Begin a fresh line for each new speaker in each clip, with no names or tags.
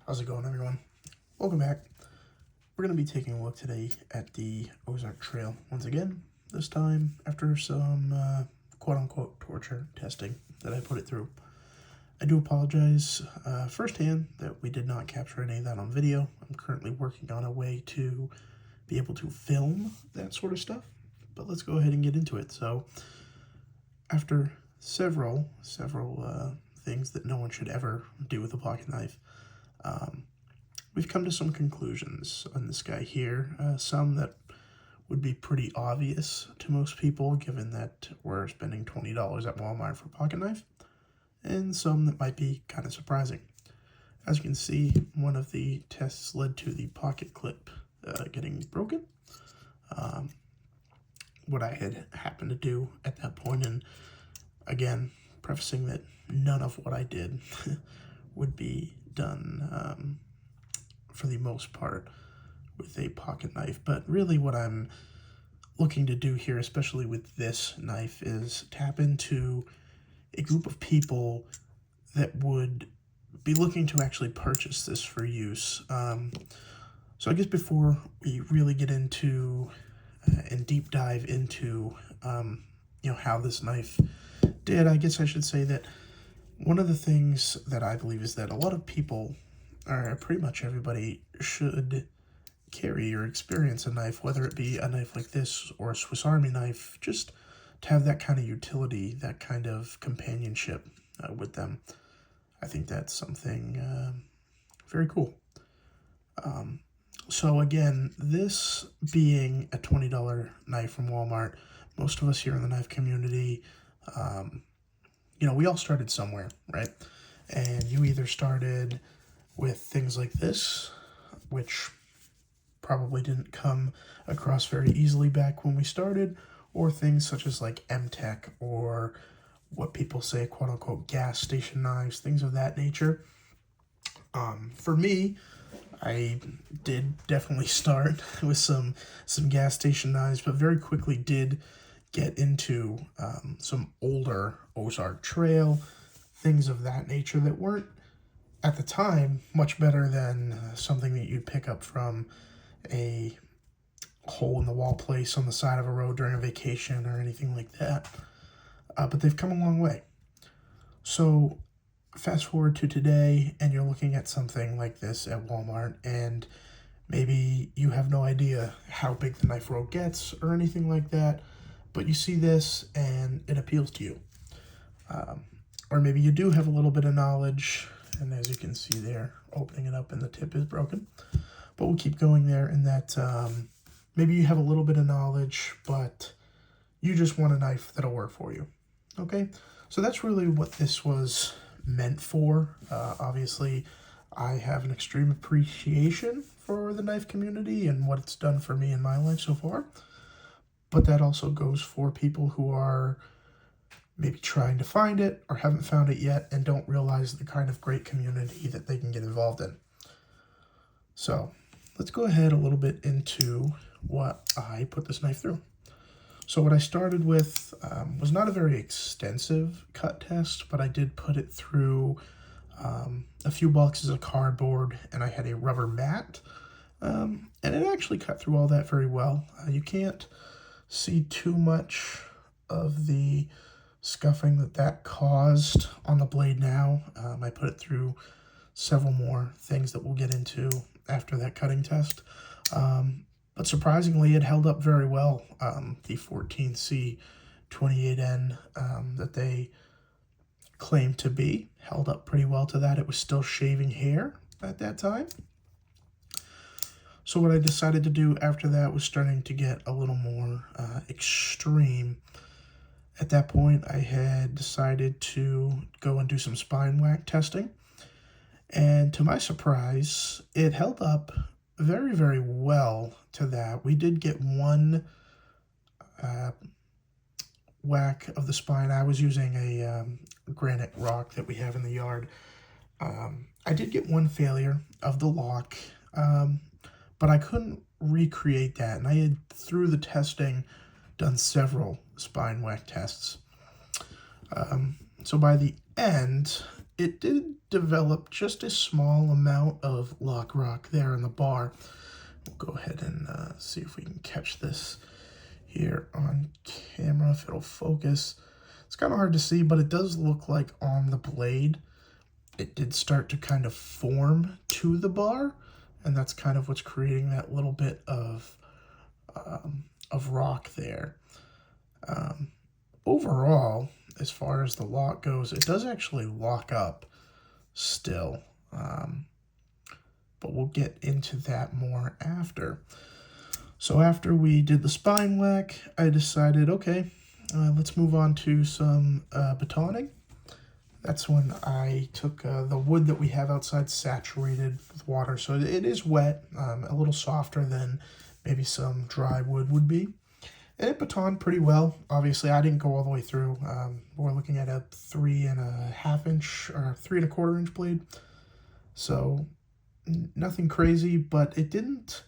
How's it going, everyone? Welcome back. We're going to be taking a look today at the Ozark Trail once again, this time after some quote-unquote torture testing that I put it through. I do apologize firsthand that we did not capture any of that on video. I'm currently working on a way to be able to film that sort of stuff, but let's go ahead and get into it. So, after several things that no one should ever do with a pocket knife, we've come to some conclusions on this guy here, some that would be pretty obvious to most people given that we're spending $20 at Walmart for a pocket knife, and some that might be kind of surprising. As you can see, one of the tests led to the pocket clip getting broken. What I had happened to do at that point, and again, prefacing that none of what I did would be done for the most part with a pocket knife, but really what I'm looking to do here, especially with this knife, is tap into a group of people that would be looking to actually purchase this for use. So I guess before we really get into and deep dive into how this knife did, I guess I should say that one of the things that I believe is that a lot of people, or pretty much everybody, should carry or experience a knife, whether it be a knife like this or a Swiss Army knife, just to have that kind of utility, that kind of companionship with them. I think that's something very cool. So again, this being a $20 knife from Walmart, most of us here in the knife community, we all started somewhere, right? And you either started with things like this, which probably didn't come across very easily back when we started, or things such as like M-Tech, or what people say, quote-unquote, gas station knives, things of that nature. For me, I did definitely start with some gas station knives, but very quickly did get into some older Ozark Trail, things of that nature that weren't, at the time, much better than something that you'd pick up from a hole-in-the-wall place on the side of a road during a vacation or anything like that. But they've come a long way. So fast forward to today, and you're looking at something like this at Walmart, and maybe you have no idea how big the knife roll gets or anything like that, but you see this and it appeals to you. Or maybe you do have a little bit of knowledge, and as you can see there, opening it up and the tip is broken. But we'll keep going there in that maybe you have a little bit of knowledge, but you just want a knife that'll work for you. Okay, so that's really what this was meant for. Obviously, I have an extreme appreciation for the knife community and what it's done for me in my life so far. But that also goes for people who are maybe trying to find it or haven't found it yet and don't realize the kind of great community that they can get involved in. So let's go ahead a little bit into what I put this knife through. So what I started with was not a very extensive cut test, but I did put it through a few boxes of cardboard, and I had a rubber mat, and it actually cut through all that very well. You can't see too much of the scuffing that caused on the blade now. I put it through several more things that we'll get into after that cutting test. But surprisingly, it held up very well. The 14C 28N that they claimed to be held up pretty well to that. It was still shaving hair at that time. So what I decided to do after that was starting to get a little more extreme. At that point, I had decided to go and do some spine whack testing. And to my surprise, it held up very, very well to that. We did get one whack of the spine. I was using a granite rock that we have in the yard. I did get one failure of the lock, but I couldn't recreate that. And I had, through the testing, done several spine whack tests. So by the end, it did develop just a small amount of lock rock there in the bar. We'll go ahead and see if we can catch this here on camera, if it'll focus. It's kind of hard to see, but it does look like on the blade, it did start to kind of form to the bar, and that's kind of what's creating that little bit of rock there. Overall, as far as the lock goes, it does actually lock up still, but we'll get into that more after. So after we did the spine whack, I decided, okay, let's move on to some batoning. That's when I took the wood that we have outside, saturated with water, so it is wet, a little softer than maybe some dry wood would be. And it batoned pretty well. Obviously, I didn't go all the way through. We're looking at a 3.5 inch or 3.25 inch blade. So nothing crazy, but it didn't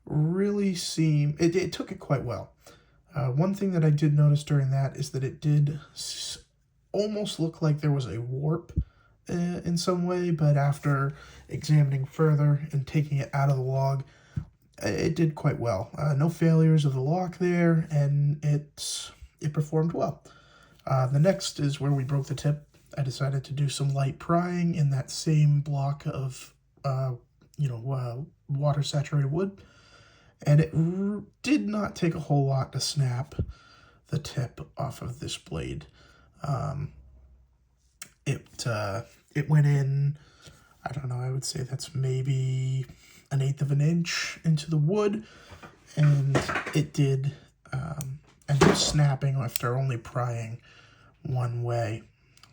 really seem, it took it quite well. One thing that I did notice during that is that it did almost look like there was a warp in some way, but after examining further and taking it out of the log, it did quite well. No failures of the lock there, and it performed well. The next is where we broke the tip. I decided to do some light prying in that same block of water-saturated wood, and it did not take a whole lot to snap the tip off of this blade. It went in, I don't know, I would say that's maybe 1/8 of an inch into the wood, and it did end up snapping after only prying one way.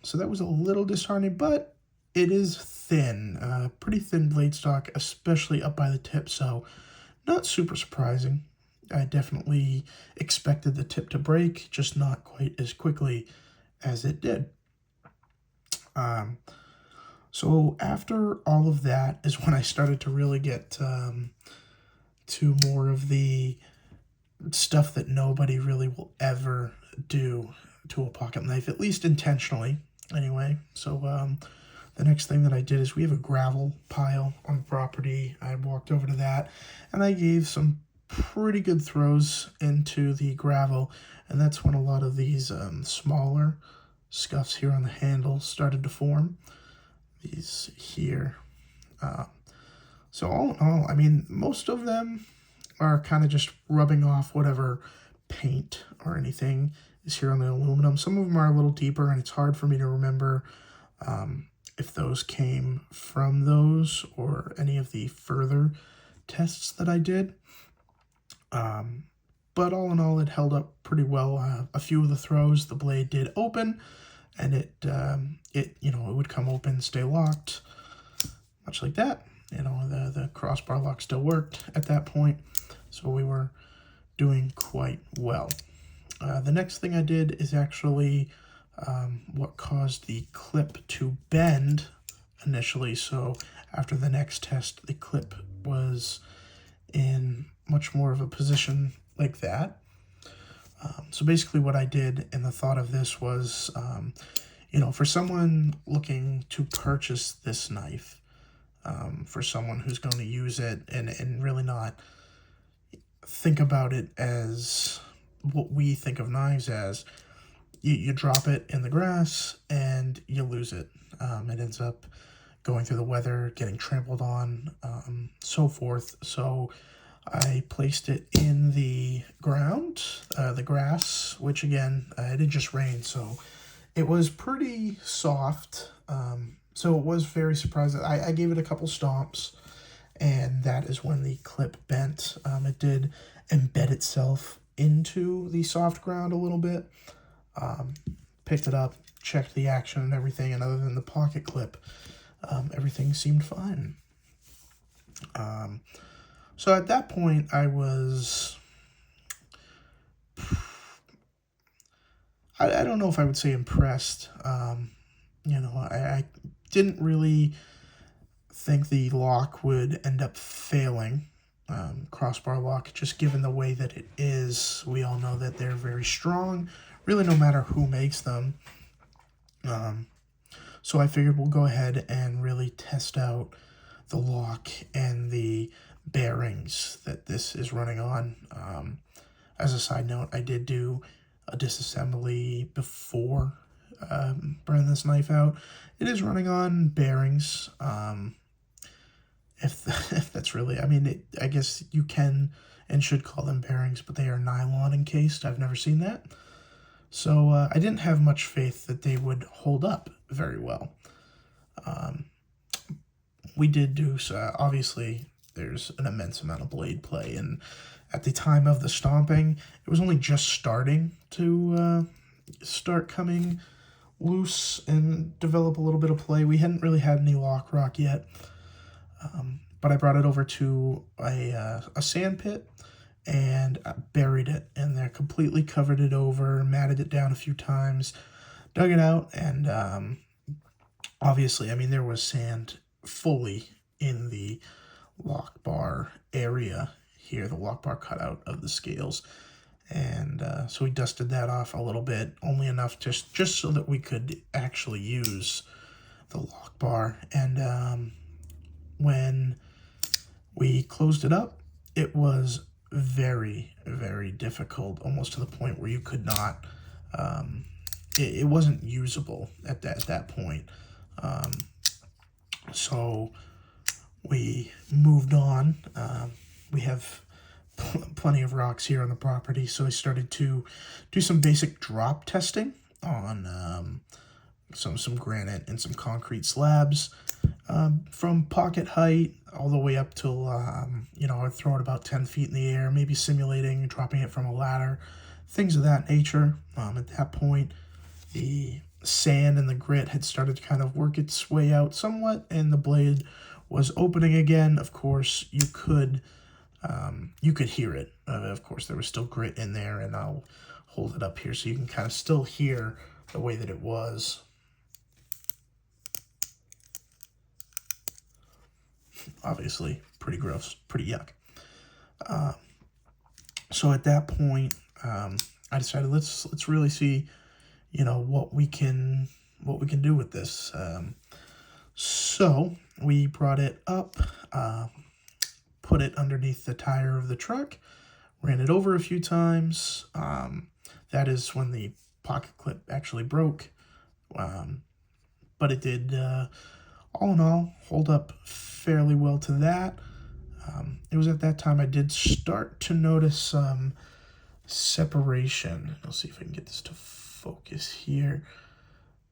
So that was a little disheartening, but it is thin, pretty thin blade stock, especially up by the tip, so not super surprising. I definitely expected the tip to break, just not quite as quickly as it did. So after all of that is when I started to really get to more of the stuff that nobody really will ever do to a pocket knife, at least intentionally, anyway. So the next thing that I did is we have a gravel pile on the property. I walked over to that, and I gave some pretty good throws into the gravel, and that's when a lot of these smaller scuffs here on the handle started to form. These here. So all in all, I mean, most of them are kind of just rubbing off whatever paint or anything is here on the aluminum. Some of them are a little deeper, and it's hard for me to remember if those came from those or any of the further tests that I did. But all in all, it held up pretty well. A few of the throws, the blade did open, and it would come open, stay locked, much like that. The crossbar lock still worked at that point, so we were doing quite well. The next thing I did is actually what caused the clip to bend initially. So after the next test, the clip was in much more of a position like that. So basically what I did in the thought of this was, for someone looking to purchase this knife, for someone who's going to use it and really not think about it as what we think of knives as, you drop it in the grass and you lose it. It ends up going through the weather, getting trampled on, so forth. So I placed it in the ground, the grass, which again, it had just rained, so it was pretty soft. So it was very surprising. I gave it a couple stomps, and that is when the clip bent. It did embed itself into the soft ground a little bit. Picked it up, checked the action and everything, and other than the pocket clip, everything seemed fine. So at that point, I was, I don't know if I would say impressed. I didn't really think the lock would end up failing, crossbar lock, just given the way that it is. We all know that they're very strong, really no matter who makes them. So I figured we'll go ahead and really test out the lock and the bearings that this is running on. As a side note, I did do a disassembly before burning this knife out. It is running on bearings. If that's really, I mean, I guess you can and should call them bearings, but they are nylon encased. I've never seen that. So I didn't have much faith that they would hold up very well. We did do, so obviously there's an immense amount of blade play, and at the time of the stomping, it was only just starting to start coming loose and develop a little bit of play. We hadn't really had any lock rock yet, but I brought it over to a sand pit and buried it in there, completely covered it over, matted it down a few times, dug it out, and obviously, I mean, there was sand fully in the lock bar area here, the lock bar cutout of the scales. And so we dusted that off a little bit, only enough just so that we could actually use the lock bar. And when we closed it up, it was very, very difficult, almost to the point where you could not, it wasn't usable at that point. So we moved on. We have plenty of rocks here on the property, so I started to do some basic drop testing on some granite and some concrete slabs, from pocket height all the way up till, I'd throw it about 10 feet in the air, maybe simulating dropping it from a ladder, things of that nature. At that point, the sand and the grit had started to kind of work its way out somewhat, and the blade was opening again. Of course, you could hear it. Of course, there was still grit in there, and I'll hold it up here so you can kind of still hear the way that it was. Obviously, pretty gross, pretty yuck. So at that point, I decided let's really see, what we can do with this. So we brought it up, put it underneath the tire of the truck, ran it over a few times. That is when the pocket clip actually broke. But it did, all in all, hold up fairly well to that. It was at that time I did start to notice some separation. I'll see if I can get this to focus here.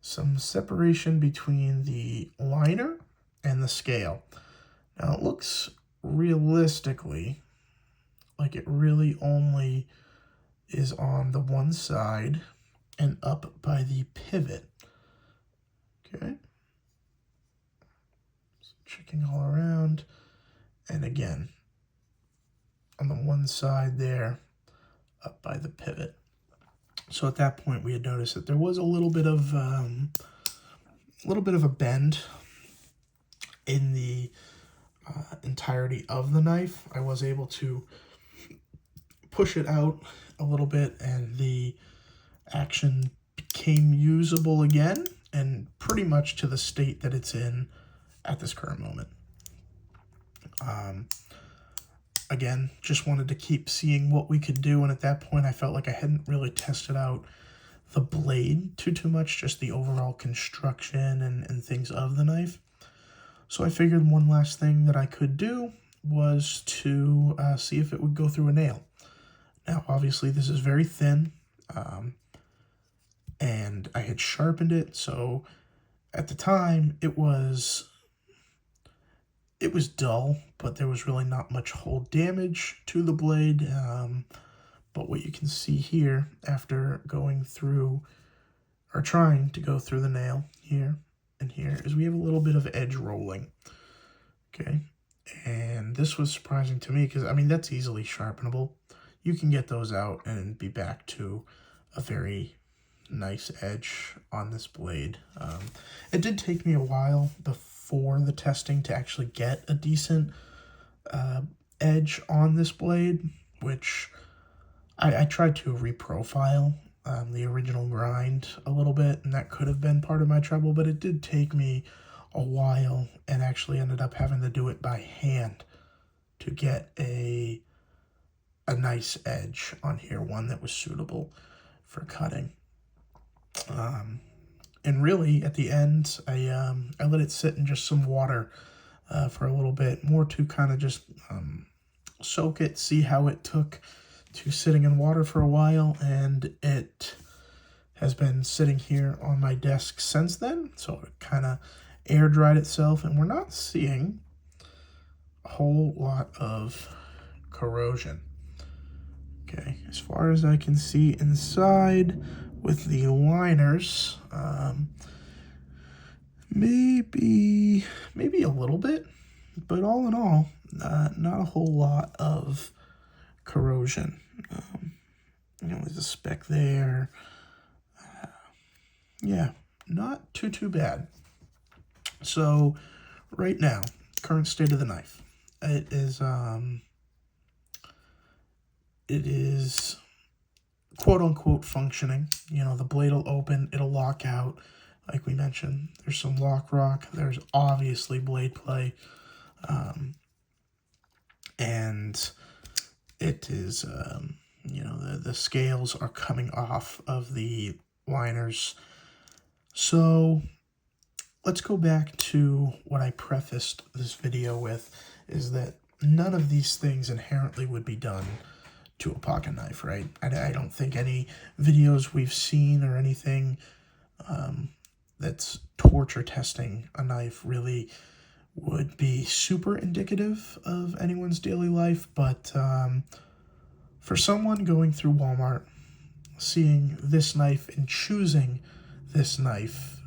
Some separation between the liner and the scale. Now it looks realistically like it really only is on the one side and up by the pivot. Okay. So checking all around, and again on the one side there, up by the pivot. So at that point we had noticed that there was a little bit of a bend in the entirety of the knife. I was able to push it out a little bit, and the action became usable again, and pretty much to the state that it's in at this current moment. Again, just wanted to keep seeing what we could do, and at that point I felt like I hadn't really tested out the blade too much, just the overall construction and things of the knife. So I figured one last thing that I could do was to see if it would go through a nail. Now, obviously, this is very thin, and I had sharpened it, so at the time, it was dull, but there was really not much hole damage to the blade. But what you can see here, after going through, or trying to go through the nail here and here, is we have a little bit of edge rolling. Okay, and this was surprising to me because, I mean, that's easily sharpenable. You can get those out and be back to a very nice edge on this blade. It did take me a while before the testing to actually get a decent edge on this blade, which I tried to reprofile the original grind a little bit, and that could have been part of my trouble, but it did take me a while and actually ended up having to do it by hand to get a nice edge on here, one that was suitable for cutting. And really, at the end, I let it sit in just some water for a little bit, more to kind of just soak it, see how it took to sitting in water for a while, and it has been sitting here on my desk since then, so it kind of air dried itself, and we're not seeing a whole lot of corrosion. Okay, as far as I can see inside with the liners, maybe a little bit, but all in all, not a whole lot of corrosion. There's a speck there. Yeah, not too bad. So right now, current state of the knife, it is quote unquote functioning. The blade will open, it'll lock out. Like we mentioned, there's some lock rock. There's obviously blade play. And it is, the scales are coming off of the liners. So let's go back to what I prefaced this video with, is that none of these things inherently would be done to a pocket knife, right? I don't think any videos we've seen or anything that's torture testing a knife really would be super indicative of anyone's daily life, but for someone going through Walmart, seeing this knife and choosing this knife,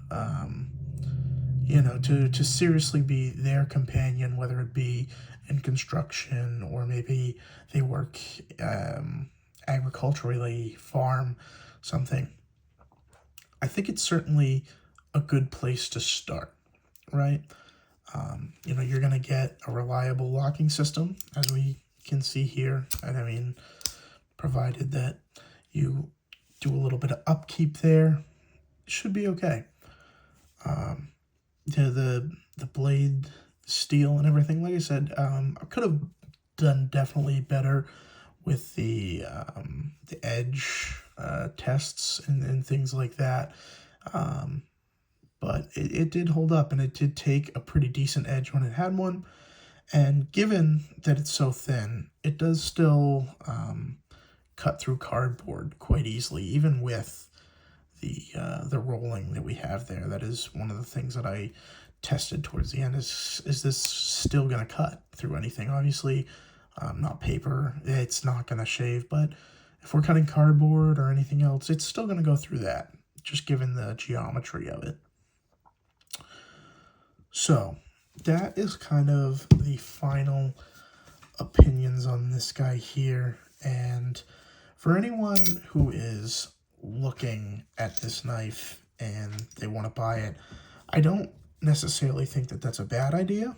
to seriously be their companion, whether it be in construction or maybe they work agriculturally, farm, something, I think it's certainly a good place to start, right? You're going to get a reliable locking system, as we can see here. And provided that you do a little bit of upkeep there, it should be okay. The blade steel and everything, like I said, I could have done definitely better with the edge tests and things like that. But it did hold up, and it did take a pretty decent edge when it had one. And given that it's so thin, it does still cut through cardboard quite easily, even with the rolling that we have there. That is one of the things that I tested towards the end. Is this still going to cut through anything? Obviously, not paper. It's not going to shave, but if we're cutting cardboard or anything else, it's still going to go through that, just given the geometry of it. So that is kind of the final opinions on this guy here. And for anyone who is looking at this knife and they want to buy it, I don't necessarily think that that's a bad idea.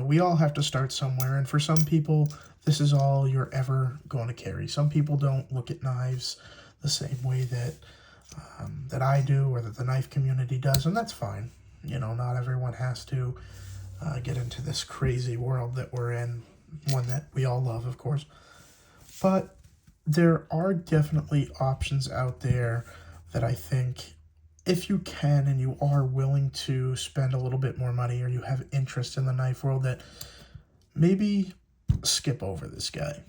We all have to start somewhere, and for some people, this is all you're ever going to carry. Some people don't look at knives the same way that I do, or that the knife community does, and that's fine. Not everyone has to get into this crazy world that we're in, one that we all love, of course. But there are definitely options out there that I think, if you can and you are willing to spend a little bit more money, or you have interest in the knife world, that maybe skip over this guy.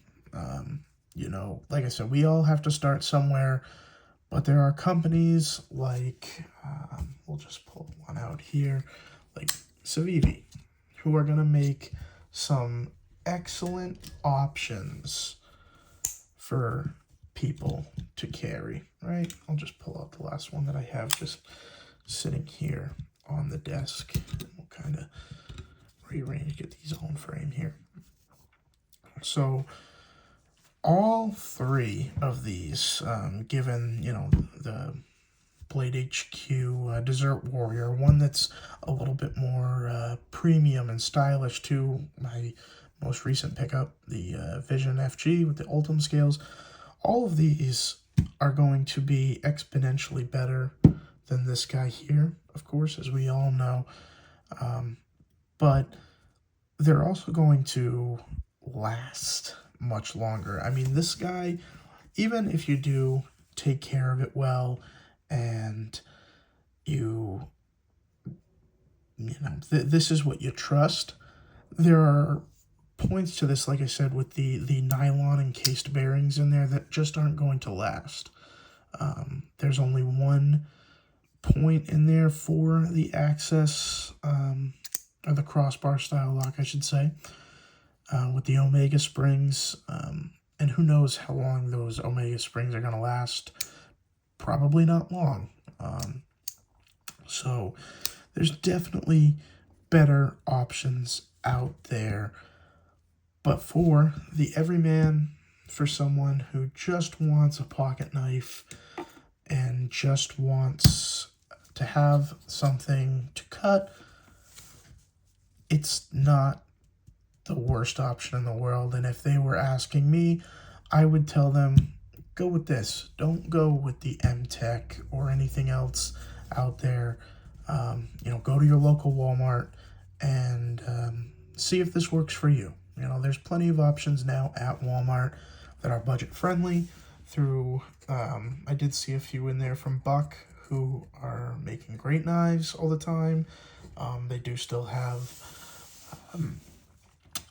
Like I said, we all have to start somewhere, but there are companies like, we'll just pull one out here, like Civivi, who are going to make some excellent options for people to carry, right? I'll just pull out the last one that I have just sitting here on the desk. We'll kind of rearrange, get these all in frame here. So all three of these, given, the Blade HQ Desert Warrior, one that's a little bit more premium and stylish, to my most recent pickup, the Vision FG with the Ultim scales, all of these are going to be exponentially better than this guy here, of course, as we all know. But they're also going to last much longer. I mean, this guy, even if you do take care of it well and you know, this is what you trust, there are points to this, like I said, with the nylon encased bearings in there that just aren't going to last. There's only one point in there for the access, or the crossbar style lock, I should say, with the Omega springs. And who knows how long those Omega springs are going to last. Probably not long. So there's definitely better options out there. But for the everyman, for someone who just wants a pocket knife and just wants to have something to cut, it's not the worst option in the world. And if they were asking me, I would tell them, go with this. Don't go with the M-Tech or anything else out there. You know, go to your local Walmart and see if this works for you. You know, there's plenty of options now at Walmart that are budget friendly. Through, I did see a few in there from Buck, who are making great knives all the time. They do still have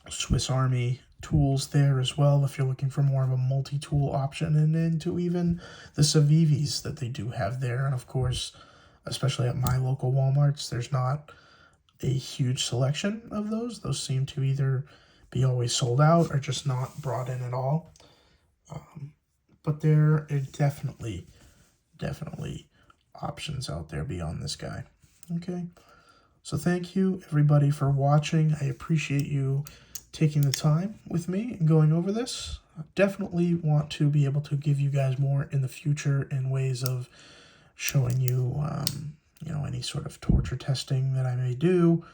Swiss Army tools there as well, if you're looking for more of a multi-tool option, and into even the Civivis that they do have there. And of course, especially at my local Walmarts, there's not a huge selection of those. Those seem to either be always sold out or just not brought in at all. But there are definitely options out there beyond this guy. Okay, so thank you everybody for watching. I appreciate you taking the time with me and going over this. I definitely want to be able to give you guys more in the future in ways of showing you, you know, any sort of torture testing that I may do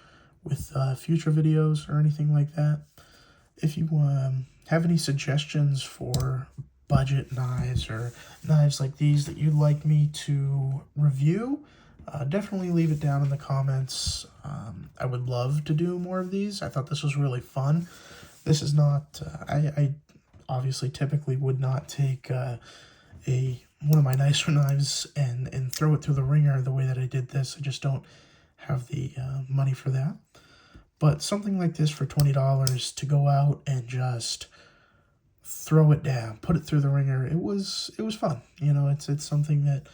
with future videos or anything like that. If you have any suggestions for budget knives or knives like these that you'd like me to review, definitely leave it down in the comments. I would love to do more of these. I thought this was really fun. This is not, I obviously typically would not take one of my nicer knives and throw it through the ringer the way that I did this. I just don't have the money for that. But something like this for $20 to go out and just throw it down, put it through the ringer, it was fun. You know, it's something that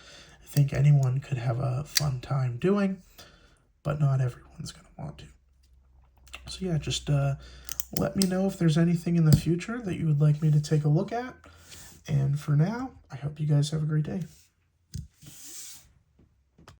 I think anyone could have a fun time doing, but not everyone's going to want to. So yeah, just let me know if there's anything in the future that you would like me to take a look at. And for now, I hope you guys have a great day.